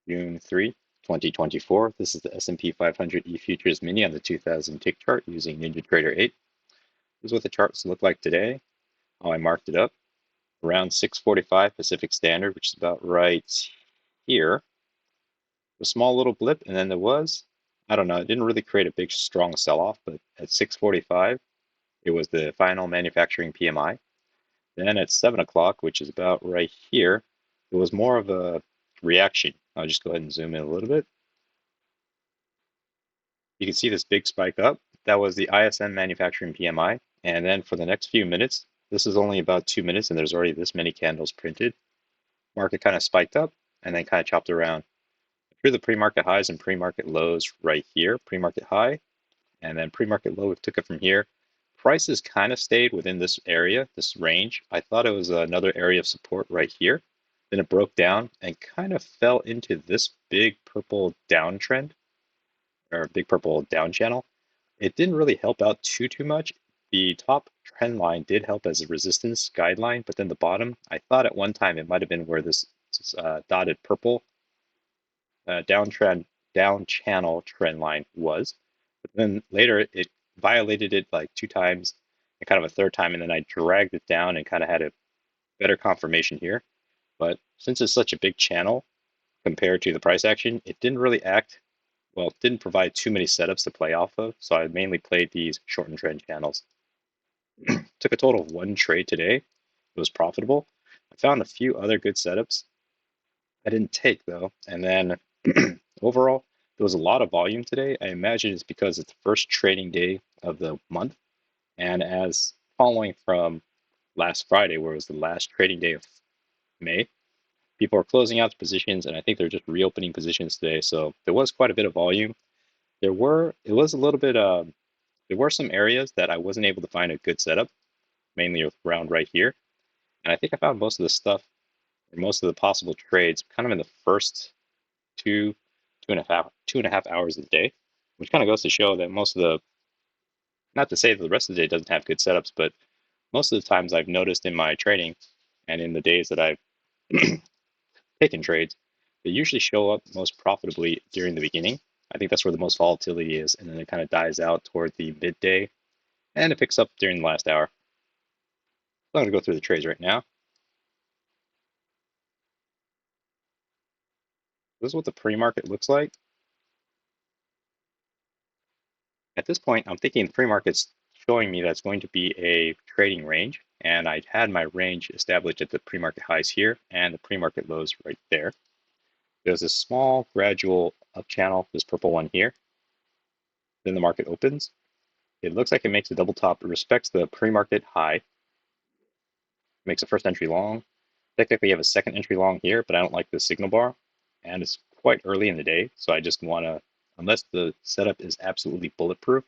June 3, 2024. This is the S&P 500 E-Futures Mini on the 2000 tick chart using NinjaTrader 8. This is what the charts look like today. How I marked it up around 6:45 Pacific Standard, which is about right here. A small little blip, and then there was, I don't know, it didn't really create a big strong sell-off, but at 6:45, it was the final manufacturing PMI. Then at 7 o'clock, which is about right here, it was more of a reaction. I'll just go ahead and zoom in a little bit. You can see this big spike up. That was the ISM Manufacturing PMI. And then for the next few minutes, this is only about 2 minutes and there's already this many candles printed. Market kind of spiked up and then kind of chopped around through the pre-market highs and pre-market lows right here. Pre-market high and then pre-market low, we took it from here. Prices kind of stayed within this area, this range. I thought it was another area of support right here. Then it broke down and kind of fell into this big purple downtrend, or big purple down channel. It didn't really help out too much. The top trend line did help as a resistance guideline, but then the bottom, I thought at one time it might have been where this dotted purple down channel trend line was. But then later it violated it like 2 times and kind of a third time, and then I dragged it down and kind of had a better confirmation here. But since it's such a big channel compared to the price action, it didn't really act well, it didn't provide too many setups to play off of, so I mainly played these shortened trend channels. Took a total of 1 trade today. It was profitable. I found a few other good setups I didn't take though. And then overall, there was a lot of volume today. I imagine it's because it's the first trading day of the month. And as following from last Friday, where it was the last trading day of May, people are closing out positions, and I think they're just reopening positions today. So there was quite a bit of volume. There were some areas that I wasn't able to find a good setup, mainly around right here. And I think I found most of the stuff, or most of the possible trades, kind of in the first two and a half hours of the day, which kind of goes to show that most of the, not to say that the rest of the day doesn't have good setups, but most of the times I've noticed in my trading and in the days that I've taken trades, they usually show up most profitably during the beginning. I think that's where the most volatility is, and then it kind of dies out toward the midday, and it picks up during the last hour. So I'm going to go through the trades right now. This is what the pre-market looks like. At this point, I'm thinking the pre-market's showing me that's going to be a trading range, and I had my range established at the pre-market highs here and the pre-market lows right there. There's a small gradual up channel, this purple one here. Then the market opens. It looks like it makes a double top. It respects the pre-market high. Makes a first entry long. Technically, you have a second entry long here, but I don't like the signal bar. And it's quite early in the day, so I just want to, unless the setup is absolutely bulletproof,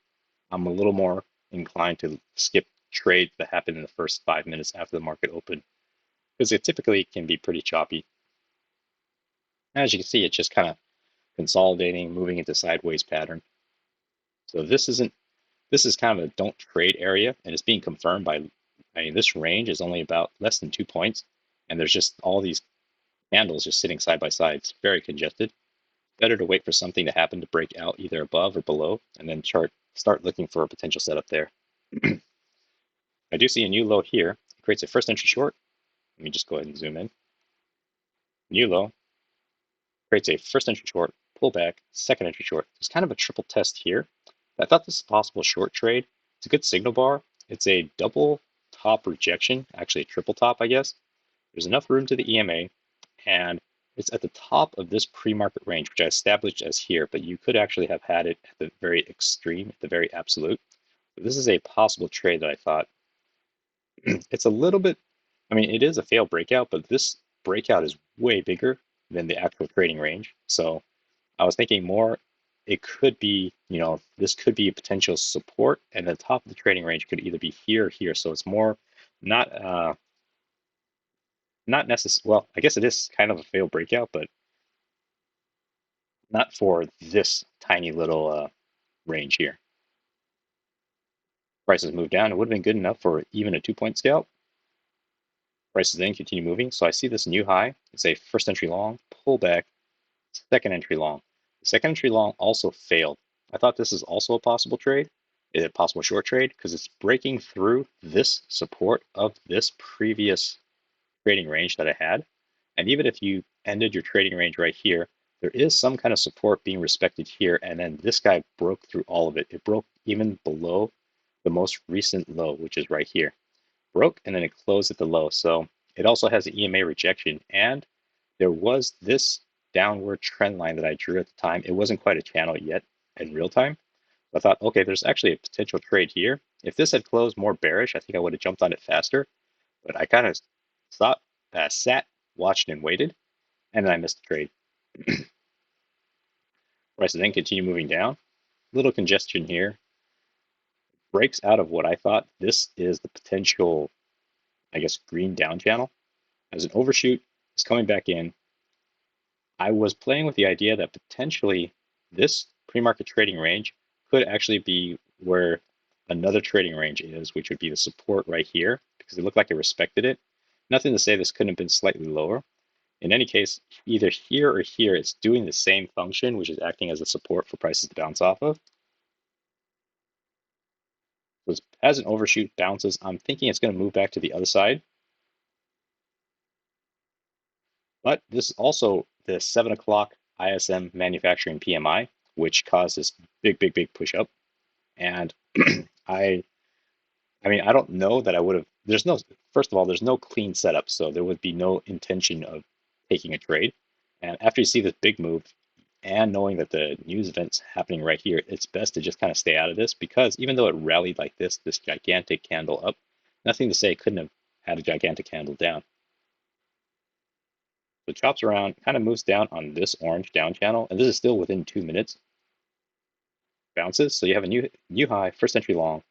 I'm a little more inclined to skip trades that happen in the first 5 minutes after the market opened, because it typically can be pretty choppy. As you can see, it's just kind of consolidating, moving into sideways pattern. So this is kind of a don't trade area, and it's being confirmed by, this range is only about less than 2 points, and there's just all these candles just sitting side by side. It's very congested. Better to wait for something to happen to break out either above or below, and then start looking for a potential setup there. I do see a new low here. It creates a first entry short. Let me just go ahead and zoom in. New low creates a first entry short, pullback, second entry short. There's kind of a triple test here. I thought this is a possible short trade. It's a good signal bar. It's a double top rejection, actually a triple top, I guess. There's enough room to the EMA, and it's at the top of this pre-market range, which I established as here, but you could actually have had it at the very extreme, at the very absolute. But this is a possible trade that I thought. It's a little bit, it is a failed breakout, but this breakout is way bigger than the actual trading range. So I was thinking more, it could be, this could be a potential support, and the top of the trading range could either be here or here. So it's more not necessarily, well, I guess it is kind of a failed breakout, but not for this tiny little range here. Prices move down. It would have been good enough for even a 2-point scalp. Prices then continue moving. So I see this new high. It's a first entry long pullback, Second entry long. The second entry long also failed. I thought this is also a possible trade, a possible short trade, because it's breaking through this support of this previous trading range that I had. And even if you ended your trading range right here, there is some kind of support being respected here. And then this guy broke through all of it. It broke even below the most recent low, which is right here. Broke and then it closed at the low. So it also has an EMA rejection. And there was this downward trend line that I drew at the time. It wasn't quite a channel yet in real time. I thought, okay, there's actually a potential trade here. If this had closed more bearish, I think I would have jumped on it faster. But I kind of sat, watched, and waited, and then I missed the trade. Prices then continue moving down. Little congestion here. Breaks out of what I thought this is the potential, I guess, green down channel. As an overshoot, it's coming back in. I was playing with the idea that potentially this pre-market trading range could actually be where another trading range is, which would be the support right here, because it looked like it respected it. Nothing to say this couldn't have been slightly lower. In any case, either here or here, it's doing the same function, which is acting as a support for prices to bounce off of. So as an overshoot bounces, I'm thinking it's going to move back to the other side. But this is also the 7 o'clock ISM Manufacturing PMI, which caused this big push up. And I mean, I don't know that I would have, first of all, there's no clean setup. So there would be no intention of taking a trade. And after you see this big move and knowing that the news event's happening right here, it's best to just kind of stay out of this, because even though it rallied like this gigantic candle up, nothing to say it couldn't have had a gigantic candle down. So it chops around, kind of moves down on this orange down channel, and this is still within 2 minutes. Bounces, so you have a new high, first entry long,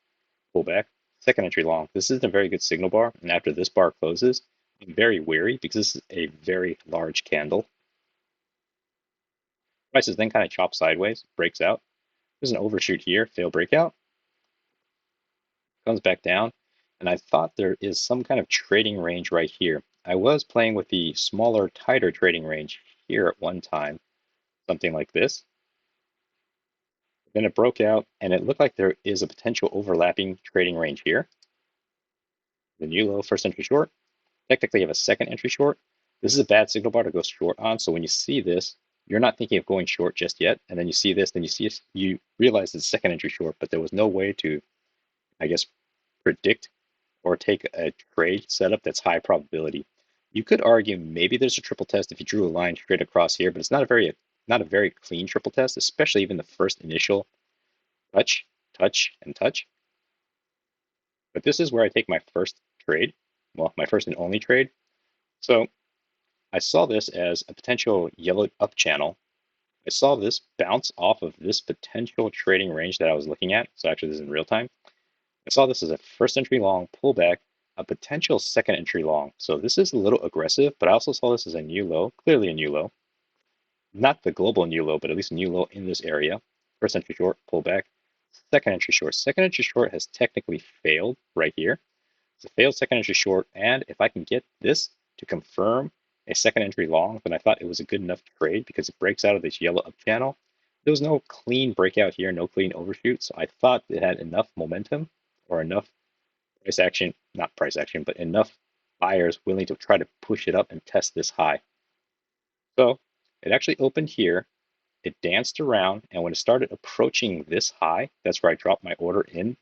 pull back, second entry long. This isn't a very good signal bar, and after this bar closes, I'm very wary because this is a very large candle. Prices then kind of chop sideways, breaks out. There's an overshoot here, fail breakout, comes back down, and I thought there is some kind of trading range right here. I was playing with the smaller, tighter trading range here at one time, something like this. Then it broke out, and it looked like there is a potential overlapping trading range here. The new low, first entry short. Technically, you have a second entry short. This is a bad signal bar to go short on. So when you see this, you're not thinking of going short just yet. And then you see this, then you realize it's second entry short, but there was no way to, I guess, predict or take a trade setup that's high probability. You could argue maybe there's a triple test if you drew a line straight across here, but it's not a very clean triple test, especially even the first initial touch, and touch. But this is where I take my first trade, well, my first and only trade. So I saw this as a potential yellow up channel. I saw this bounce off of this potential trading range that I was looking at. So actually this is in real time. I saw this as a first entry long pullback, a potential second entry long. So this is a little aggressive, but I also saw this as a new low, clearly a new low. Not the global new low, but at least a new low in this area. First entry short, pullback. Second entry short. Second entry short has technically failed right here. It's a failed second entry short, and if I can get this to confirm a second entry long, then I thought it was a good enough trade because it breaks out of this yellow up channel. There was no clean breakout here, no clean overshoot, so I thought it had enough momentum or enough price action, not price action, but enough buyers willing to try to push it up and test this high. So it actually opened here. It danced around, and when it started approaching this high, that's where I dropped my order in,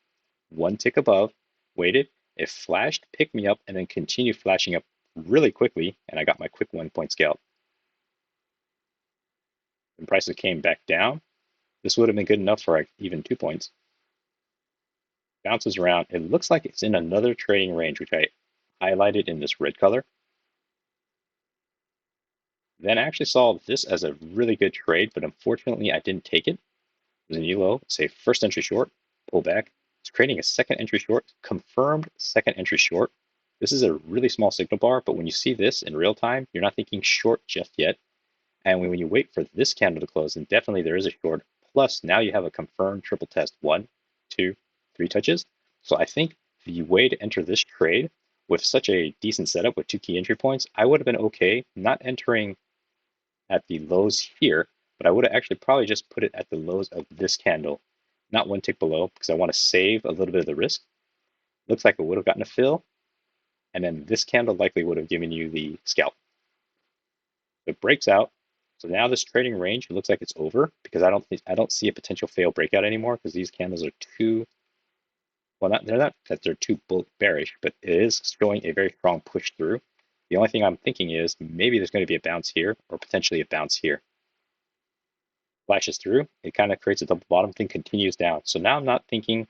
one tick above, waited, it flashed, picked me up, and then continued flashing up really quickly, and I got my quick 1 point scalp. When prices came back down, this would have been good enough for even 2 points. Bounces around, it looks like it's in another trading range, which I highlighted in this red color. Then I actually saw this as a really good trade, but unfortunately I didn't take it. It was a new low, say first entry short, pull back. It's creating a second entry short, confirmed second entry short. This is a really small signal bar, but when you see this in real time, you're not thinking short just yet. And when you wait for this candle to close, then definitely there is a short. Plus, now you have a confirmed triple test, 1, 2, 3 touches. So I think the way to enter this trade with such a decent setup with 2 key entry points, I would have been okay not entering at the lows here, but I would have actually probably just put it at the lows of this candle, not one tick below, because I want to save a little bit of the risk. Looks like it would have gotten a fill, and then this candle likely would have given you the scalp. It breaks out. So now this trading range looks like it's over because I don't see a potential fail breakout anymore because these candles are too, well, they're not that they're too bearish, but it is showing a very strong push through. The only thing I'm thinking is maybe there's going to be a bounce here or potentially a bounce here. Flashes through, it kind of creates a double bottom thing, continues down. So now I'm not thinking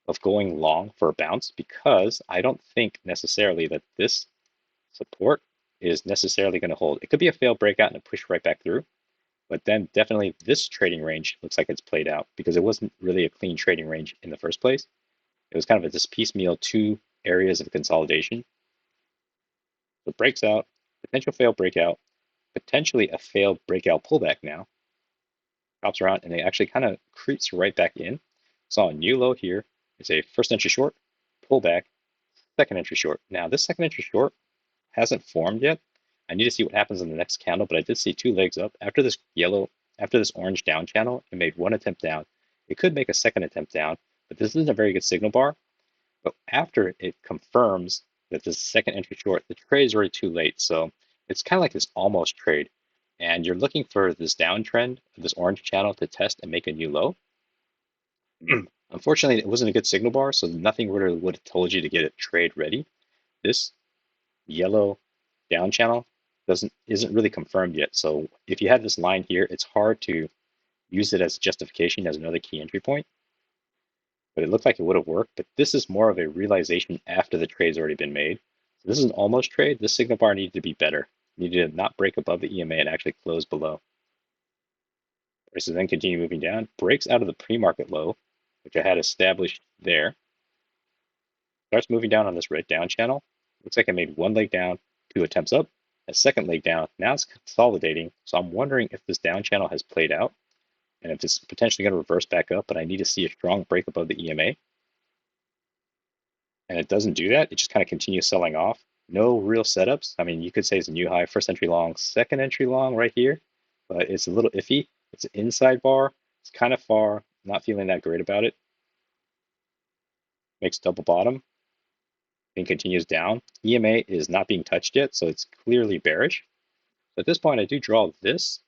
of going long for a bounce because I don't think necessarily that this support is necessarily going to hold. It could be a failed breakout and a push right back through, but then definitely this trading range looks like it's played out because it wasn't really a clean trading range in the first place. It was kind of this piecemeal two areas of consolidation. So it breaks out, potential failed breakout, potentially a failed breakout pullback now. Drops around and it actually kind of creeps right back in. Saw a new low here. It's a first entry short, pullback, second entry short. Now this second entry short hasn't formed yet. I need to see what happens in the next candle, but I did see two legs up. After this orange down channel, it made one attempt down. It could make a second attempt down, but this isn't a very good signal bar. But after it confirms that this second entry short, the trade is already too late. So it's kind of like this almost trade. And you're looking for this downtrend, this orange channel to test and make a new low. Unfortunately, it wasn't a good signal bar, so nothing really would have told you to get a trade ready. This yellow down channel isn't really confirmed yet. So if you have this line here, it's hard to use it as justification as another key entry point. But it looked like it would have worked. But this is more of a realization after the trade's already been made. So this is an almost trade. This signal bar needed to be better. It needed to not break above the EMA and actually close below. Prices then continue moving down, breaks out of the pre-market low, which I had established there. Starts moving down on this red down channel. Looks like I made one leg down, two attempts up, a second leg down. Now it's consolidating. So I'm wondering if this down channel has played out and if it's potentially going to reverse back up, but I need to see a strong break above the EMA. And it doesn't do that. It just kind of continues selling off. No real setups. I mean, you could say it's a new high, first entry long, second entry long right here, but it's a little iffy. It's an inside bar. It's kind of far. Not feeling that great about it. Makes double bottom. And continues down. EMA is not being touched yet, so it's clearly bearish. At this point, I do draw this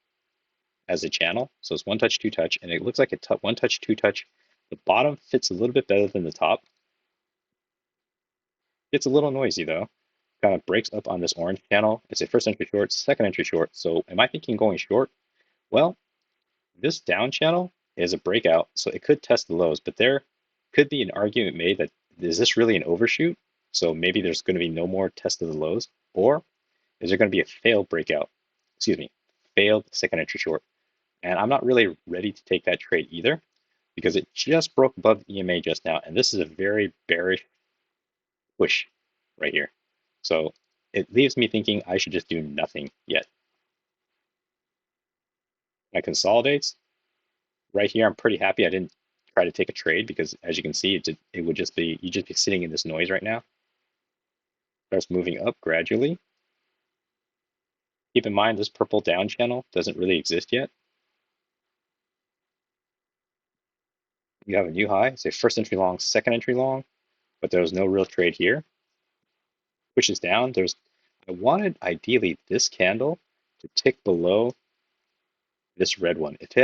as a channel. So it's one touch, two touch, and it looks like a one touch, two touch. The bottom fits a little bit better than the top. It's a little noisy though. Kind of breaks up on this orange channel. It's a first entry short, second entry short. So am I thinking going short? Well, this down channel is a breakout, so it could test the lows, but there could be an argument made that is this really an overshoot? So maybe there's going to be no more test of the lows, or is there going to be a failed breakout? Excuse me, failed second entry short. And I'm not really ready to take that trade either because it just broke above the EMA just now. And this is a very bearish push right here. So it leaves me thinking I should just do nothing yet. That consolidates. Right here, I'm pretty happy I didn't try to take a trade because as you can see, it would just be, you'd just be sitting in this noise right now. Starts moving up gradually. Keep in mind, this purple down channel doesn't really exist yet. You have a new high, say first entry long, second entry long, but there was no real trade here. Pushes down. I wanted ideally this candle to tick below this red one. If it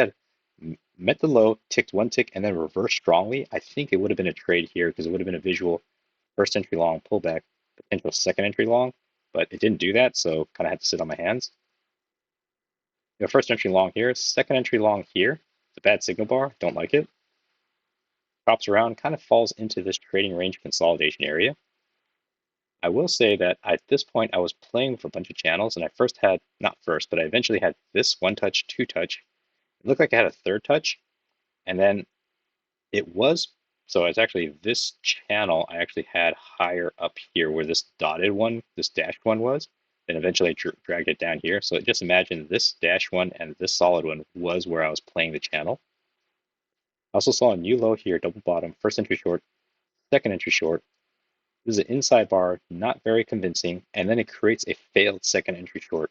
had met the low, ticked one tick, and then reversed strongly, I think it would have been a trade here because it would have been a visual first entry long pullback, potential second entry long, but it didn't do that, so kind of had to sit on my hands. First entry long here, second entry long here. It's a bad signal bar, don't like it. Drops around, kind of falls into this trading range consolidation area. I will say that at this point, I was playing with a bunch of channels, and I first had, not first, but I eventually had this one touch, two touch. It looked like I had a third touch, and then it was, so it's actually this channel I actually had higher up here where this dotted one, this dashed one was, then eventually I dragged it down here. So just imagine this dash one and this solid one was where I was playing the channel. I also saw a new low here, double bottom, first entry short, second entry short. This is an inside bar, not very convincing, and then it creates a failed second entry short.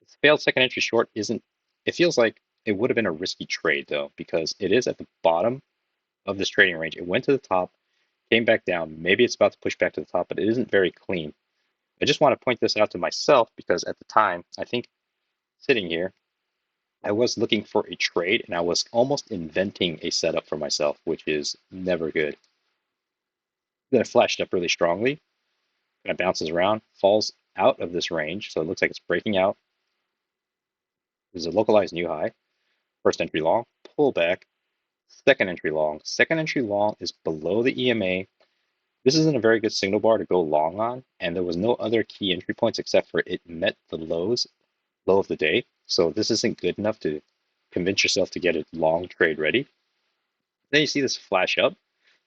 It's Failed second entry short isn't, it feels like it would have been a risky trade though, because it is at the bottom of this trading range. It went to the top, came back down. Maybe it's about to push back to the top, but it isn't very clean. I just want to point this out to myself because at the time, I think sitting here, I was looking for a trade and I was almost inventing a setup for myself, which is never good. Then it flashed up really strongly, kind of bounces around, falls out of this range. So it looks like it's breaking out. There's a localized new high. First entry long, pullback, second entry long. Second entry long is below the EMA. This isn't a very good signal bar to go long on, and there was no other key entry points except for it met the low of the day. So this isn't good enough to convince yourself to get a long trade ready. Then you see this flash up.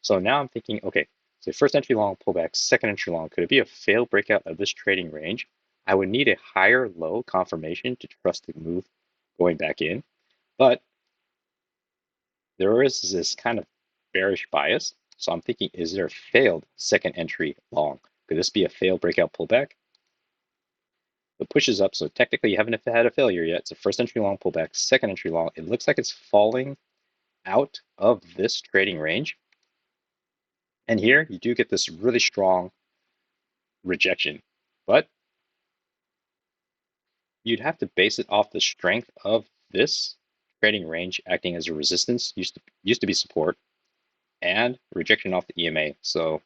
So now I'm thinking, okay, so first entry long pullback, second entry long, could it be a failed breakout of this trading range? I would need a higher low confirmation to trust the move going back in. But there is this kind of bearish bias. So I'm thinking, is there a failed second entry long? Could this be a failed breakout pullback? It pushes up, so technically you haven't had a failure yet. It's a first entry long pullback, second entry long. It looks like it's falling out of this trading range. And here you do get this really strong rejection, but you'd have to base it off the strength of this trading range acting as a resistance, used to be support, and rejection off the EMA. So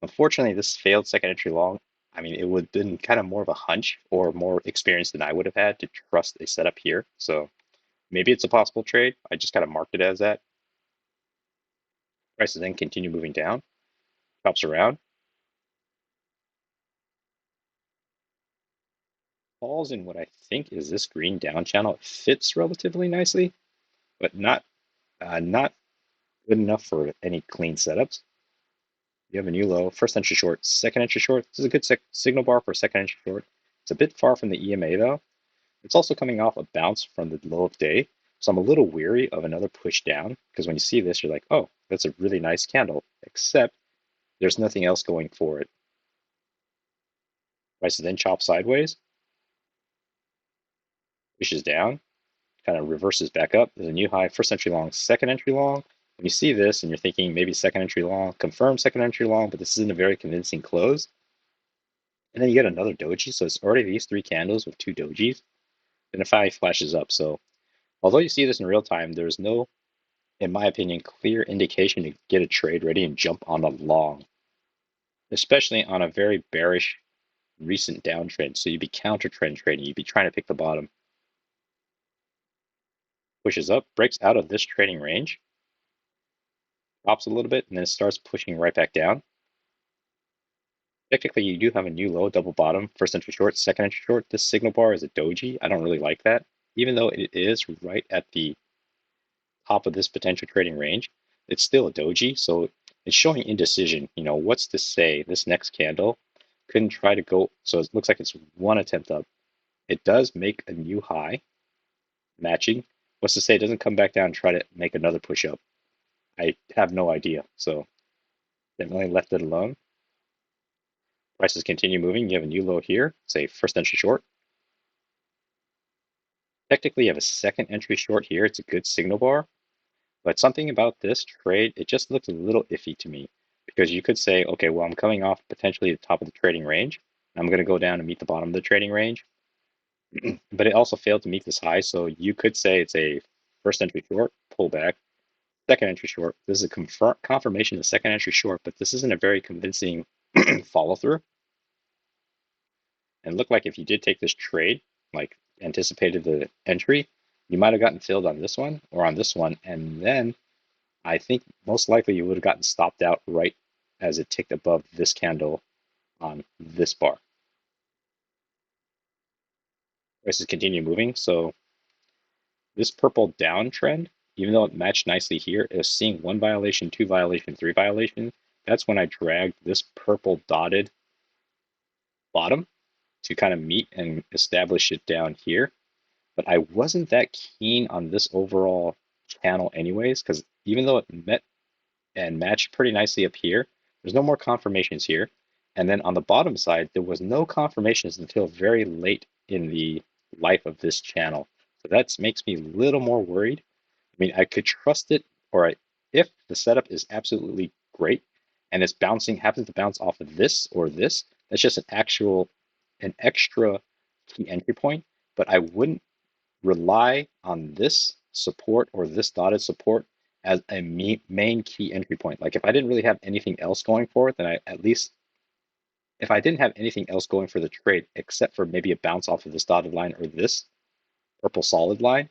unfortunately, this failed second entry long. I mean, it would have been kind of more of a hunch or more experience than I would have had to trust a setup here. So maybe it's a possible trade. I just kind of marked it as that. Prices then continue moving down, chops around, falls in what I think is this green down channel. It fits relatively nicely, but not good enough for any clean setups. You have a new low, first entry short, second entry short. This is a good signal bar for second entry short. It's a bit far from the EMA though. It's also coming off a bounce from the low of day. So I'm a little weary of another push down because when you see this, you're like, oh, that's a really nice candle, except there's nothing else going for it. Prices then chop sideways, pushes down, kind of reverses back up. There's a new high, first entry long, second entry long. When you see this and you're thinking maybe second entry long, confirm second entry long, but this isn't a very convincing close. And then you get another doji. So it's already these three candles with two dojis. And the 5 flashes up. So although you see this in real time, there's no, in my opinion, clear indication to get a trade ready and jump on a long, especially on a very bearish recent downtrend. So you'd be counter trend trading. You'd be trying to pick the bottom. Pushes up, breaks out of this trading range, drops a little bit, and then starts pushing right back down. Technically, you do have a new low, double bottom, first entry short, second entry short. This signal bar is a doji. I don't really like that, even though it is right at the top of this potential trading range. It's still a doji, so it's showing indecision. You know, what's to say this next candle couldn't try to go, so it looks like it's one attempt up. It does make a new high, matching. What's to say it doesn't come back down and try to make another push up? I have no idea, so definitely left it alone. Prices continue moving. You have a new low here, say first entry short. Technically, you have a second entry short here. It's a good signal bar, but something about this trade, it just looks a little iffy to me because you could say, okay, well, I'm coming off potentially the top of the trading range. I'm going to go down and meet the bottom of the trading range, but it also failed to meet this high. So you could say it's a first entry short pullback, second entry short. This is a confirmation of second entry short, but this isn't a very convincing follow through. And it looked like if you did take this trade, like anticipated the entry, you might have gotten filled on this one or on this one. And then I think most likely you would have gotten stopped out right as it ticked above this candle on this bar. Prices continue moving. So this purple downtrend, even though it matched nicely here, is seeing 1 violation, 2 violation, 3 violation. That's when I dragged this purple dotted bottom to kind of meet and establish it down here. But I wasn't that keen on this overall channel anyways, because even though it met and matched pretty nicely up here, there's no more confirmations here. And then on the bottom side, there was no confirmations until very late in the life of this channel. So that makes me a little more worried. I mean, I could trust it, if the setup is absolutely great and it's happens to bounce off of this or this, that's just an extra key entry point. But I wouldn't rely on this support or this dotted support as a main key entry point. Like if I didn't really have anything else going for it, then if I didn't have anything else going for the trade except for maybe a bounce off of this dotted line or this purple solid line,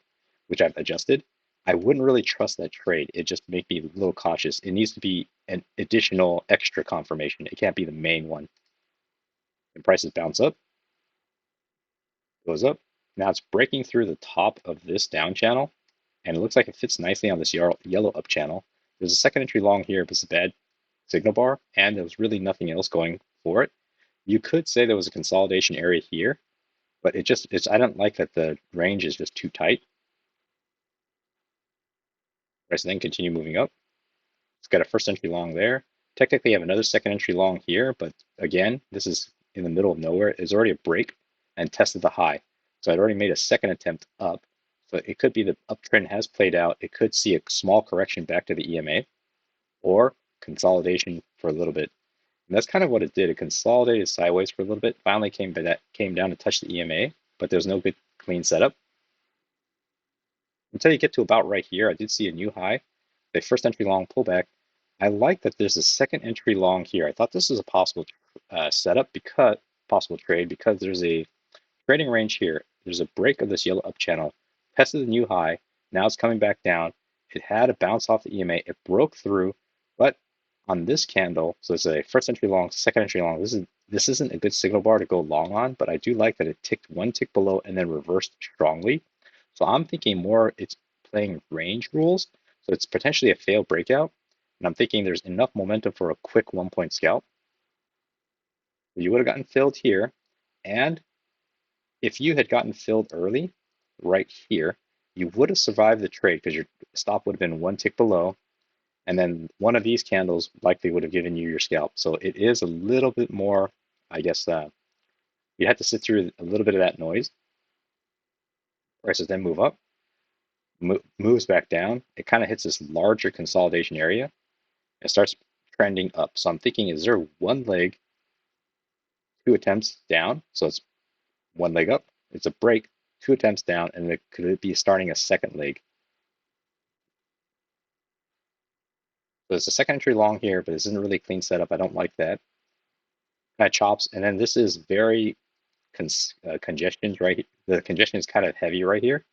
which I've adjusted, I wouldn't really trust that trade. It just make me a little cautious. It needs to be an additional extra confirmation. It can't be the main one. And prices bounce up, goes up. Now it's breaking through the top of this down channel, and it looks like it fits nicely on this yellow up channel. There's a second entry long here, but it's a bad signal bar, and there was really nothing else going for it. You could say there was a consolidation area here, but I don't like that the range is just too tight. Price then continue moving up. It's got a first entry long there. Technically, I have another second entry long here, but again, this is in the middle of nowhere. It's already a break and tested the high. So I'd already made a second attempt up. So it could be the uptrend has played out. It could see a small correction back to the EMA or consolidation for a little bit. And that's kind of what it did. It consolidated sideways for a little bit, finally came down to touch the EMA, but there's no good clean setup. Until you get to about right here, I did see a new high, the first entry long pullback. I like that there's a second entry long here. I thought this was a possible setup possible trade because there's a trading range here. There's a break of this yellow up channel, tested the new high. Now it's coming back down. It had a bounce off the EMA. It broke through, but on this candle, so it's a first entry long, second entry long. This isn't a good signal bar to go long on, but I do like that it ticked one tick below and then reversed strongly. So I'm thinking more it's playing range rules. So it's potentially a failed breakout. And I'm thinking there's enough momentum for a quick 1-point scalp. You would have gotten filled here. And if you had gotten filled early, right here, you would have survived the trade because your stop would have been one tick below. And then one of these candles likely would have given you your scalp. So it is a little bit more, I guess, you have to sit through a little bit of that noise. Prices then move up, moves back down. It kind of hits this larger consolidation area. It starts trending up. So I'm thinking, is there one leg, two attempts down? So it's one leg up. It's a break, two attempts down, and could it be starting a second leg? So it's a second entry long here, but this isn't really a clean setup. I don't like that. Kind of chops, and then this is very congestions right. The congestion is kind of heavy right here,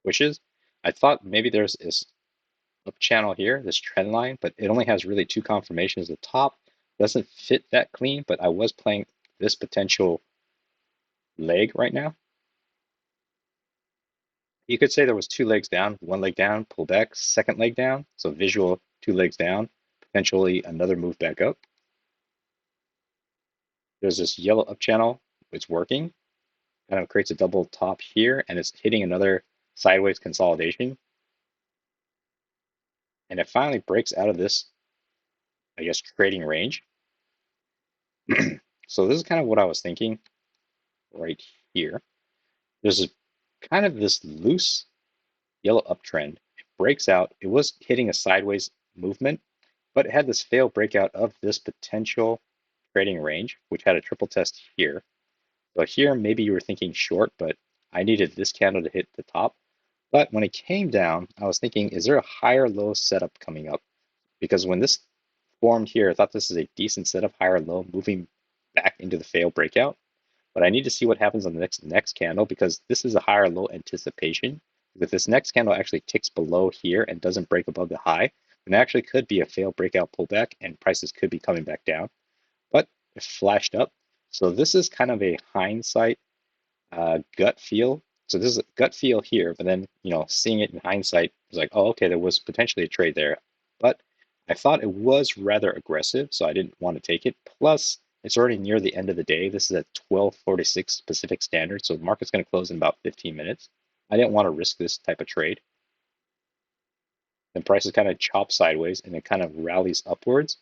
which is I thought maybe there's this up channel here, this trend line, but it only has really two confirmations. The top doesn't fit that clean, but I was playing this potential leg right now. You could say there was two legs down, one leg down, pull back, second leg down. So visual, two legs down, potentially another move back up. There's this yellow up channel. It's working. Kind of creates a double top here, and it's hitting another sideways consolidation. And it finally breaks out of this, I guess, trading range. So this is kind of what I was thinking right here. There's kind of this loose yellow uptrend. It breaks out. It was hitting a sideways movement, but it had this failed breakout of this potential trading range, which had a triple test here. So here, maybe you were thinking short, but I needed this candle to hit the top. But when it came down, I was thinking, is there a higher low setup coming up? Because when this formed here, I thought this is a decent setup, higher low, moving back into the failed breakout. But I need to see what happens on the next candle because this is a higher low anticipation. If this next candle actually ticks below here and doesn't break above the high, then it actually could be a failed breakout pullback and prices could be coming back down. But it flashed up. So this is kind of a hindsight gut feel. So this is a gut feel here, but then, seeing it in hindsight, it's like, oh, okay, there was potentially a trade there. But I thought it was rather aggressive, so I didn't want to take it. Plus, it's already near the end of the day. This is at 12:46 Pacific Standard, so the market's going to close in about 15 minutes. I didn't want to risk this type of trade. Then prices kind of chop sideways and it kind of rallies upwards,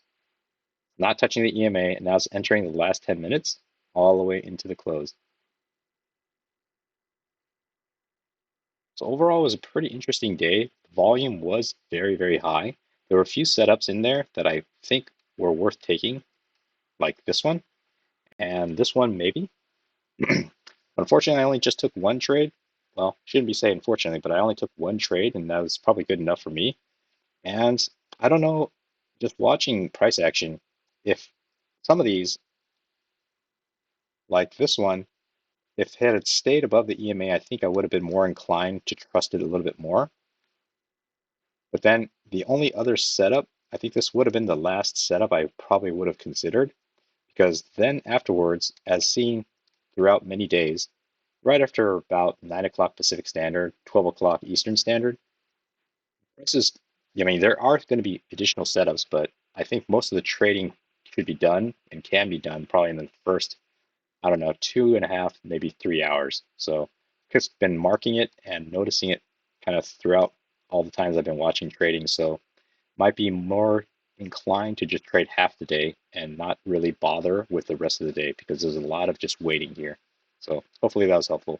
not touching the EMA, and now it's entering the last 10 minutes all the way into the close. So overall, it was a pretty interesting day. Volume was very, very high. There were a few setups in there that I think were worth taking, like this one, and this one maybe. Unfortunately, I only just took one trade. Well, shouldn't be saying unfortunately, but I only took one trade, and that was probably good enough for me. And I don't know, just watching price action, if some of these, like this one, if it had stayed above the EMA, I think I would have been more inclined to trust it a little bit more. But then the only other setup, I think this would have been the last setup I probably would have considered, because then afterwards, as seen throughout many days, right after about 9 o'clock Pacific Standard, 12 o'clock Eastern Standard, prices, I mean, there are going to be additional setups, but I think most of the trading should be done and can be done probably in the first, I don't know, 2.5, maybe 3 hours. So just been marking it and noticing it kind of throughout all the times I've been watching trading. So might be more inclined to just trade half the day and not really bother with the rest of the day because there's a lot of just waiting here. So hopefully that was helpful.